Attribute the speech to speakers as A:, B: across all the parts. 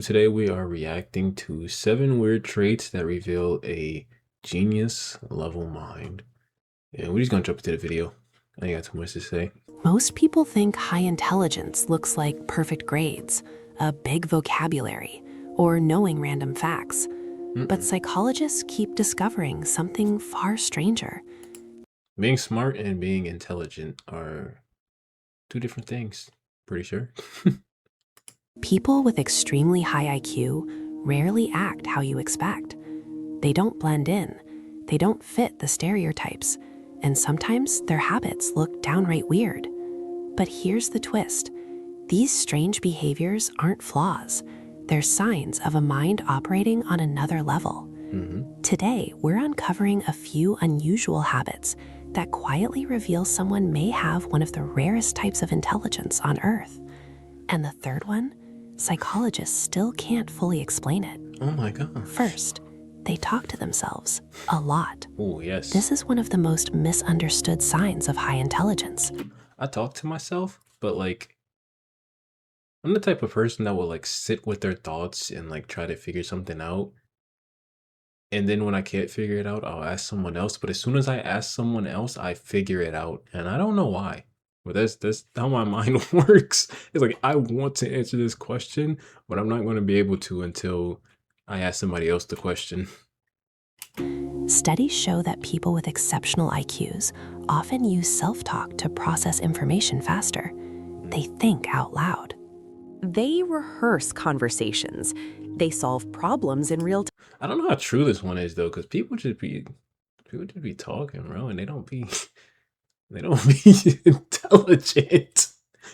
A: Today we are reacting to 7 weird traits that reveal a genius level mind. And we're just gonna jump into the video. I ain't got too much to say.
B: Most people think high intelligence looks like perfect grades, a big vocabulary, or knowing random facts. But
A: Mm-mm.
B: psychologists keep discovering something far stranger.
A: Being smart and being intelligent are two different things. Pretty sure.
B: People with extremely high IQ rarely act how you expect. They don't blend in, they don't fit the stereotypes, and sometimes their habits look downright weird. But here's the twist. These strange behaviors aren't flaws. They're signs of a mind operating on another level.
A: hmm
B: Today, we're uncovering a few unusual habits that quietly reveal someone may have one of the rarest types of intelligence on Earth. And the third one, psychologists still can't fully explain it.
A: Oh my gosh.
B: First, they talk to themselves a lot.
A: Oh yes.
B: This is one of the most misunderstood signs of high intelligence.
A: I talk to myself, but I'm the type of person that will sit with their thoughts and try to figure something out. And then when I can't figure it out, I'll ask someone else. But as soon as I ask someone else, I figure it out. And I don't know why. But that's how my mind works. It's like I want to answer this question, but I'm not going to be able to until I ask somebody else the question.
B: Studies show that people with exceptional IQs often use self-talk to process information faster. They think out loud. They rehearse conversations. They solve problems in real time.
A: I don't know how true this one is though, because people just be talking, bro, and they don't be they don't be intelligent.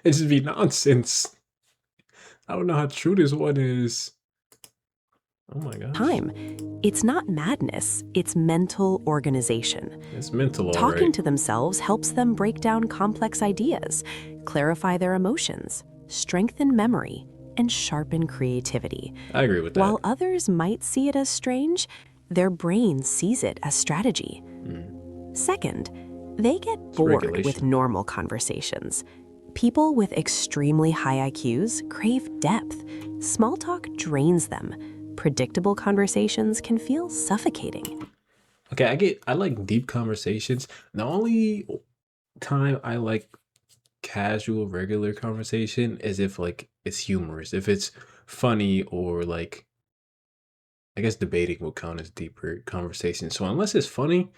A: It just be nonsense. I don't know how true this one is. Oh my gosh.
B: It's not madness, it's mental organization.
A: It's mental, all
B: Talking
A: right.
B: to themselves helps them break down complex ideas, clarify their emotions, strengthen memory, and sharpen creativity.
A: I agree with that.
B: While others might see it as strange, their brain sees it as strategy.
A: Mm.
B: Second, they get
A: It's
B: bored with
A: regulation.
B: normal conversations. People with extremely high IQs crave depth. Small talk drains them. Predictable conversations can feel suffocating.
A: Okay, I like deep conversations. The only time I like casual, regular conversation is if it's humorous, if it's funny or I guess debating will count as deeper conversation. So unless it's funny,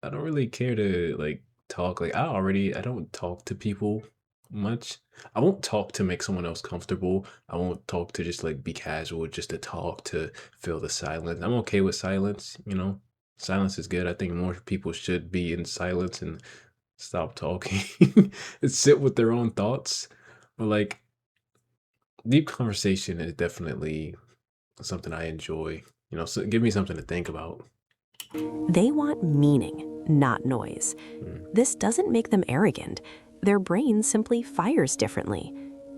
A: I don't really care to talk. I don't talk to people much. I won't talk to make someone else comfortable. I won't talk to just be casual, just to talk to fill the silence. I'm okay with silence. Silence is good. I think more people should be in silence and stop talking and sit with their own thoughts. But deep conversation is definitely something I enjoy. So give me something to think about.
B: They want meaning, not noise.
A: Mm.
B: This doesn't make them arrogant. Their brain simply fires differently.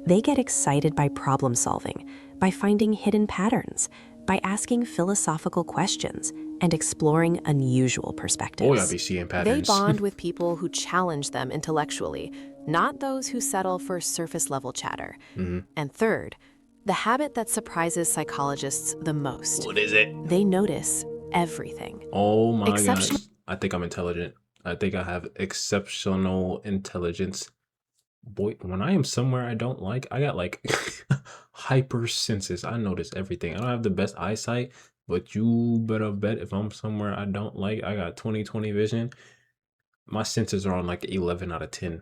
B: They get excited by problem solving, by finding hidden patterns, by asking philosophical questions, and exploring unusual
A: Boy, I
B: perspectives.
A: be seeing
B: They
A: patterns.
B: bond with people who challenge them intellectually, not those who settle for surface level chatter.
A: hmm
B: And third, the habit that surprises psychologists the most.
A: What is it?
B: They notice everything.
A: Oh my
B: Exceptional.
A: gosh. I think I'm intelligent. I think I have exceptional intelligence. Boy, when I am somewhere I don't like, I got hyper senses. I notice everything. I don't have the best eyesight, but you better bet if I'm somewhere I don't like, I got 20/20 vision. My senses are on 11 out of 10,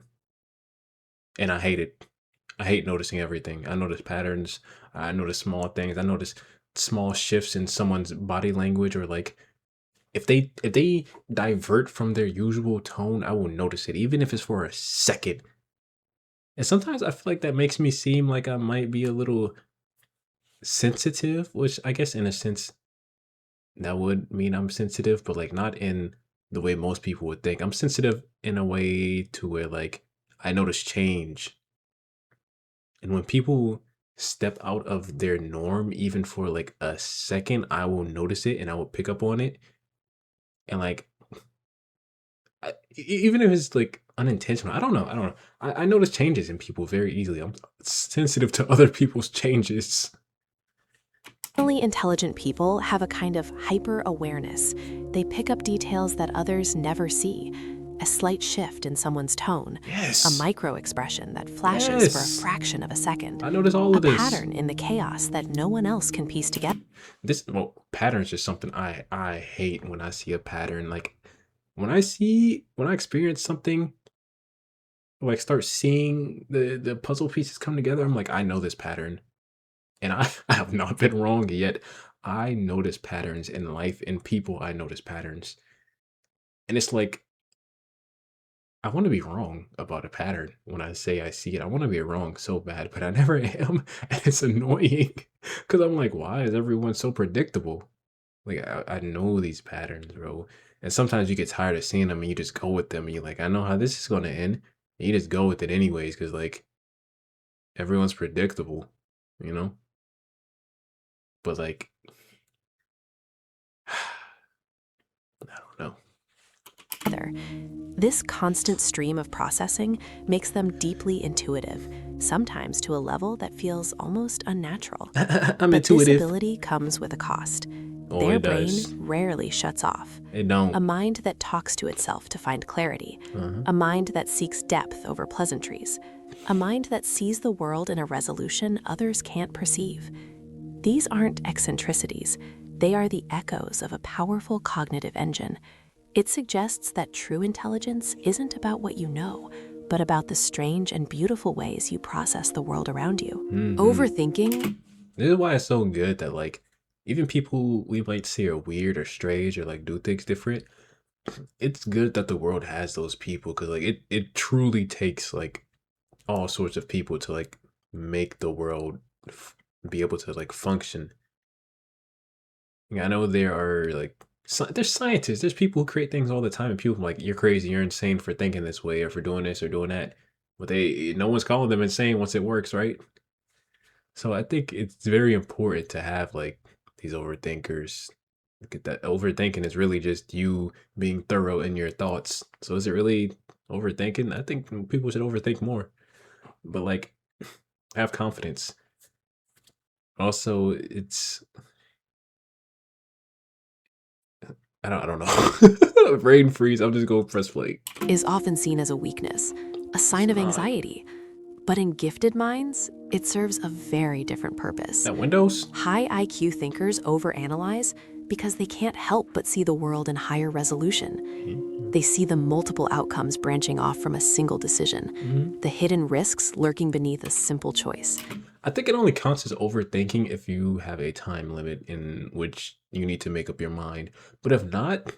A: and I hate it. I hate noticing everything. I notice patterns. I notice small things. I notice small shifts in someone's body language or if they divert from their usual tone, I will notice it, even if it's for a second. And sometimes I feel like that makes me seem like I might be a little sensitive, which I guess in a sense that would mean I'm sensitive, but not in the way most people would think. I'm sensitive in a way to where I notice change. And when people step out of their norm, even for a second, I will notice it and I will pick up on it. And even if it's unintentional, I don't know. I notice changes in people very easily. I'm sensitive to other people's changes.
B: Highly intelligent people have a kind of hyper awareness. They pick up details that others never see. A slight shift in someone's tone, a
A: Yes.
B: micro expression that flashes for a
A: Yes.
B: fraction of a second,
A: I notice all
B: a
A: of this.
B: pattern in the chaos that no one else can piece together.
A: This well, patterns is something I hate when I see a pattern. Like when I experience something, like start seeing the puzzle pieces come together, I'm like, I know this pattern. And I, I have not been wrong yet. I notice patterns in life, in people, I notice patterns. And it's like I want to be wrong about a pattern when I say I see it. I want to be wrong so bad, but I never am. And it's annoying because I'm like, why is everyone so predictable? Like, I know these patterns, bro. And sometimes you get tired of seeing them and you just go with them. And you're like, I know how this is going to end. And you just go with it anyways because, like, everyone's predictable, you know? But, like, I don't know.
B: This constant stream of processing makes them deeply intuitive, sometimes to a level that feels almost unnatural.
A: I'm
B: But this
A: intuitive.
B: ability comes with a cost.
A: Oh,
B: Their
A: it
B: brain
A: does.
B: rarely shuts off.
A: It don't.
B: A mind that talks to itself to find clarity.
A: Uh-huh.
B: A mind that seeks depth over pleasantries. A mind that sees the world in a resolution others can't perceive. These aren't eccentricities. They are the echoes of a powerful cognitive engine. It suggests that true intelligence isn't about what you know, but about the strange and beautiful ways you process the world around you.
A: Hmm.
B: Overthinking.
A: This is why it's so good that, like, even people we might say are weird or strange or like do things different, it's good that the world has those people because, like, it truly takes like all sorts of people to like make the world f- be able to like function. Yeah, I know there are like there's scientists, there's people who create things all the time, and people are like, you're crazy, you're insane for thinking this way or for doing this or doing that. But no one's calling them insane once it works, right? So I think it's very important to have like these overthinkers. Look at that. Overthinking is really just you being thorough in your thoughts. So is it really overthinking? I think people should overthink more, but like have confidence. Also, it's I don't know. Brain freeze. I'm just going press play.
B: Is often seen as a weakness, a
A: It's
B: sign of
A: not.
B: anxiety. But in gifted minds, it serves a very different purpose.
A: That Windows?
B: High IQ thinkers overanalyze because they can't help but see the world in higher resolution.
A: Mhm.
B: They see the multiple outcomes branching off from a single decision, the hidden risks lurking beneath a simple choice.
A: I think it only counts as overthinking if you have a time limit in which you need to make up your mind. But if not,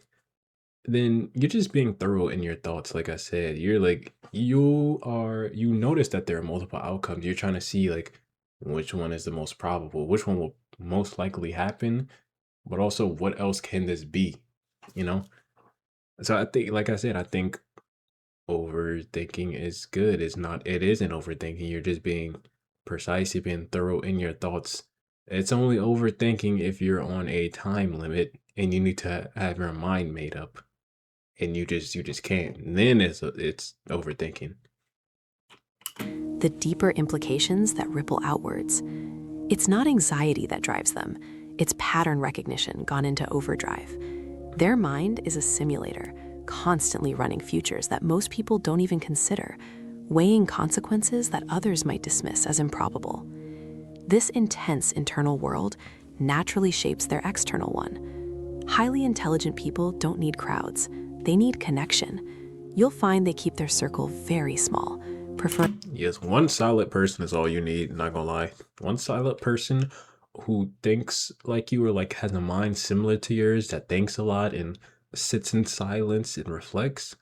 A: then you're just being thorough in your thoughts. Like I said, you're like, you notice that there are multiple outcomes. You're trying to see like which one is the most probable, which one will most likely happen, but also what else can this be, you know? So I think, like I said, I think overthinking is good. It isn't overthinking. You're just being precise, you're being thorough in your thoughts. It's only overthinking if you're on a time limit and you need to have your mind made up and you just can't. And then it's overthinking.
B: The deeper implications that ripple outwards. It's not anxiety that drives them, it's pattern recognition gone into overdrive. Their mind is a simulator, constantly running futures that most people don't even consider, weighing consequences that others might dismiss as improbable. This intense internal world naturally shapes their external one. Highly intelligent people don't need crowds, they need connection. You'll find they keep their circle very small, preferring
A: Yes, one solid person is all you need, not gonna lie. One solid person who thinks like you or like has a mind similar to yours that thinks a lot and sits in silence and reflects.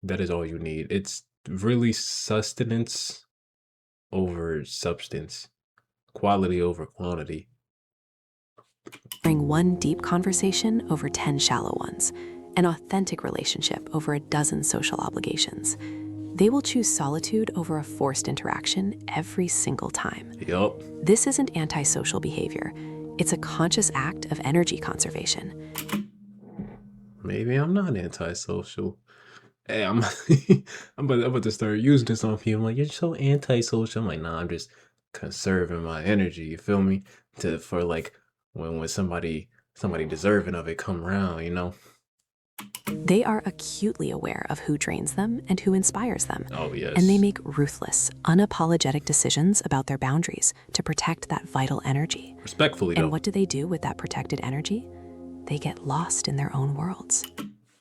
A: That is all you need. It's really sustenance over substance, quality over quantity.
B: one deep conversation over 10 shallow ones, an authentic relationship over a dozen social obligations. They will choose solitude over a forced interaction every single time.
A: Yup.
B: This isn't antisocial behavior. It's a conscious act of energy conservation.
A: Maybe I'm not antisocial. Hey, I'm about to start using this on people. I'm like, you're so antisocial. I'm like, nah, I'm just conserving my energy. You feel me? For like when somebody deserving of it come around, you know?
B: They are acutely aware of who drains them and who inspires them,
A: Oh,
B: and they
A: yes.
B: make ruthless, unapologetic decisions about their boundaries to protect that vital energy.
A: Respectfully,
B: And
A: though.
B: what do they do with that protected energy? They get lost in their own worlds.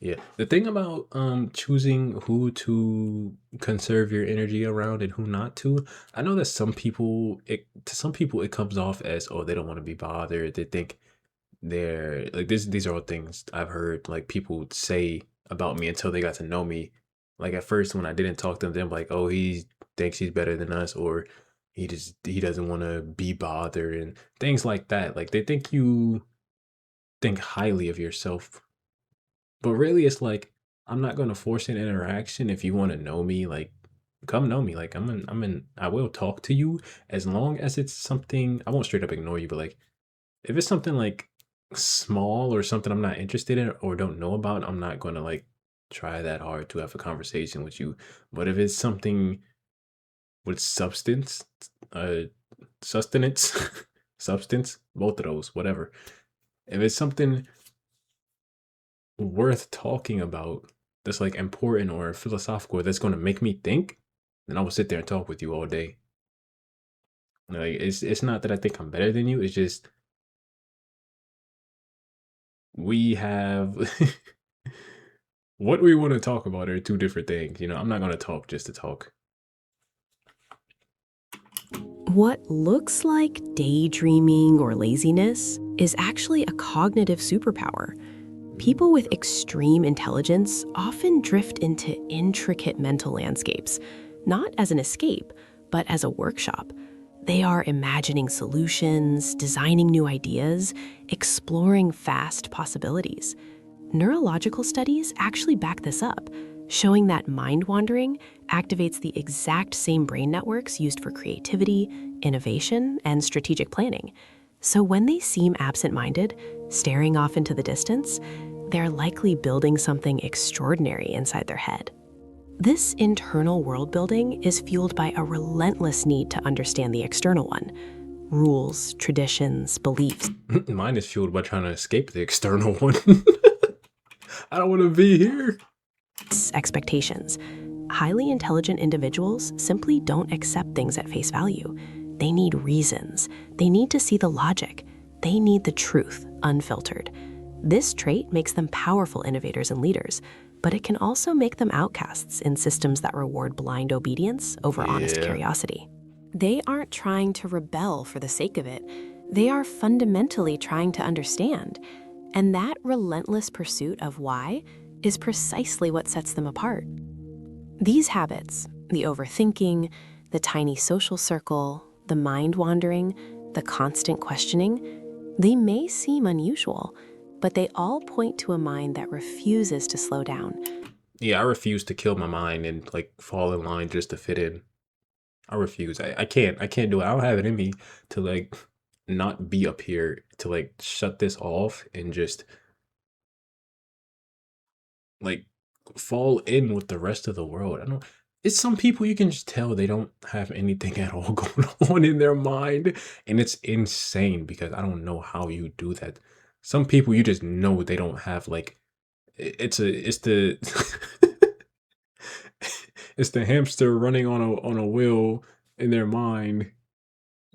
A: Yeah. The thing about choosing who to conserve your energy around and who not to, I know that some people it comes off as, oh, they don't want to be bothered. They think they're like these are all things I've heard like people say about me until they got to know me. Like at first when I didn't talk to them, like, oh, he thinks he's better than us, or he doesn't want to be bothered and things like that. Like they think you think highly of yourself. But really it's like I'm not gonna force an interaction. If you want to know me, like come know me. Like I will talk to you as long as it's something I won't straight up ignore you, but like if it's something like small or something I'm not interested in or don't know about, I'm not gonna like try that hard to have a conversation with you. But if it's something with substance, uh sustenance, substance, both of those, whatever. If it's something worth talking about that's like important or philosophical that's gonna make me think, then I will sit there and talk with you all day. Like it's not that I think I'm better than you, it's just we have what we want to talk about are two different things. You know, I'm not going to talk just to talk.
B: What looks like daydreaming or laziness is actually a cognitive superpower. People with extreme intelligence often drift into intricate mental landscapes, not as an escape, but as a workshop. They are imagining solutions, designing new ideas, exploring vast possibilities. Neurological studies actually back this up, showing that mind wandering activates the exact same brain networks used for creativity, innovation, and strategic planning. So when they seem absent minded, staring off into the distance, they're likely building something extraordinary inside their head. This internal world building is fueled by a relentless need to understand the external one: rules, traditions, beliefs,
A: Mine is fueled by trying to escape the external one. I don't want to be here.
B: expectations. Highly intelligent individuals simply don't accept things at face value. They need reasons. They need to see the logic. They need the truth, unfiltered. This trait makes them powerful innovators and leaders, but it can also make them outcasts in systems that reward blind obedience over honest
A: Yeah.
B: curiosity. They aren't trying to rebel for the sake of it. They are fundamentally trying to understand. And that relentless pursuit of why is precisely what sets them apart. These habits, the overthinking, the tiny social circle, the mind wandering, the constant questioning, they may seem unusual, but they all point to a mind that refuses to slow down.
A: Yeah, I refuse to kill my mind and like fall in line just to fit in. I refuse. I can't do it. I don't have it in me to like not be up here to like shut this off and just like fall in with the rest of the world. I don't it's some people you can just tell they don't have anything at all going on in their mind. And it's insane because I don't know how you do that. Some people you just know they don't have like it's the it's the hamster running on a wheel in their mind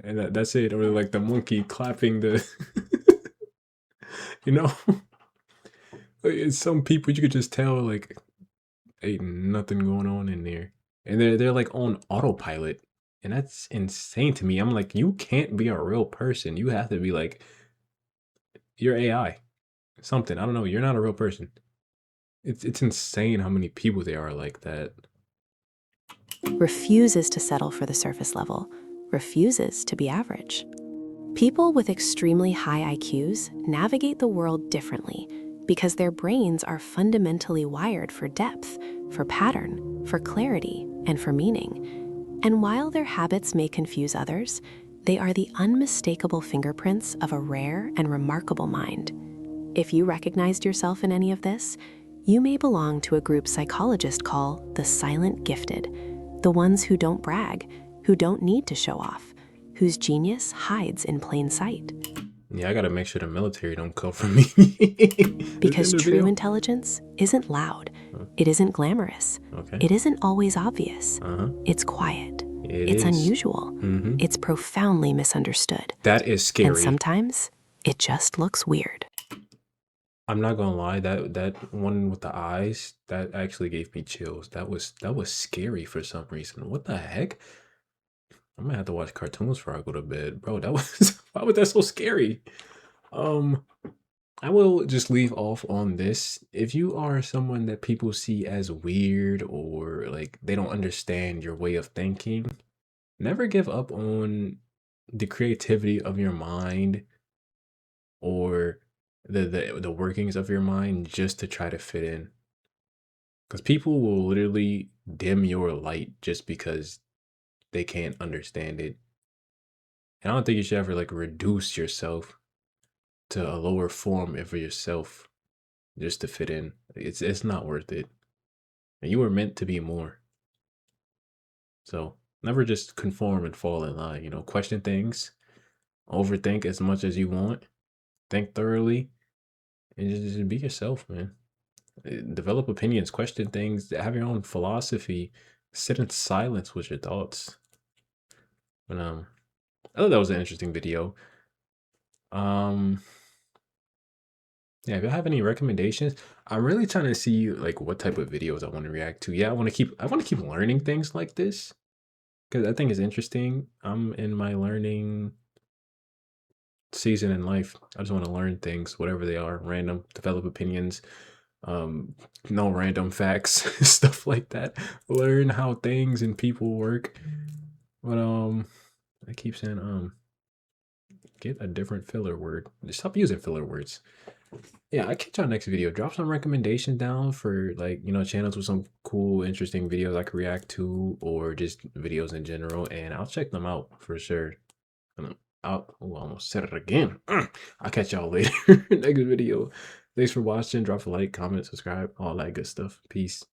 A: and that's it. Or like the monkey clapping the you know? Like, it's some people you could just tell like ain't nothing going on in there. And they're like on autopilot. And that's insane to me. I'm like, you can't be a real person. You have to be like you're AI. Something. I don't know. You're not a real person. It's insane how many people there are like that.
B: Refuses to settle for the surface level, refuses to be average. People with extremely high IQs navigate the world differently because their brains are fundamentally wired for depth, for pattern, for clarity, and for meaning. And while their habits may confuse others, they are the unmistakable fingerprints of a rare and remarkable mind. If you recognized yourself in any of this, you may belong to a group psychologists call the silent gifted, the ones who don't brag, who don't need to show off, whose genius hides in plain sight.
A: Yeah, I gotta make sure the military don't come for me. This the
B: Because
A: end of the
B: true
A: video?
B: intelligence isn't loud,
A: Uh,
B: it isn't glamorous,
A: Okay.
B: it isn't always obvious.
A: Uh-huh.
B: It's quiet,
A: It
B: it's
A: is.
B: unusual,
A: Mm-hmm.
B: it's profoundly misunderstood,
A: That is
B: and
A: scary.
B: sometimes it just looks weird.
A: I'm not gonna lie, that one with the eyes, that actually gave me chills. That was scary for some reason. What the heck? I'm gonna have to watch cartoons before I go to bed. Bro, that was why was that so scary? Um, I will just leave off on this. If you are someone that people see as weird or like they don't understand your way of thinking, never give up on the creativity of your mind or the workings of your mind just to try to fit in. Because people will literally dim your light just because they can't understand it. And I don't think you should ever like reduce yourself to a lower form of yourself just to fit in. It's not worth it. And you were meant to be more. So never just conform and fall in line. Question things, overthink as much as you want, think thoroughly, and just be yourself, man. Develop opinions, question things, have your own philosophy, sit in silence with your thoughts. But I thought that was an interesting video. Um, yeah, if you have any recommendations, I'm really trying to see like what type of videos I want to react to. Yeah, I want to keep learning things like this because I think it's interesting. I'm in my learning season in life. I just want to learn things, whatever they are, random, develop opinions, um, no random facts, stuff like that. Learn how things and people work. But I keep saying get a different filler word. Just stop using filler words. Yeah, I catch y'all next video. Drop some recommendations down for like, channels with some cool, interesting videos I could react to or just videos in general, and I'll check them out for sure. And I almost said it again. I'll catch y'all later. Next video. Thanks for watching. Drop a like, comment, subscribe, all that good stuff. Peace.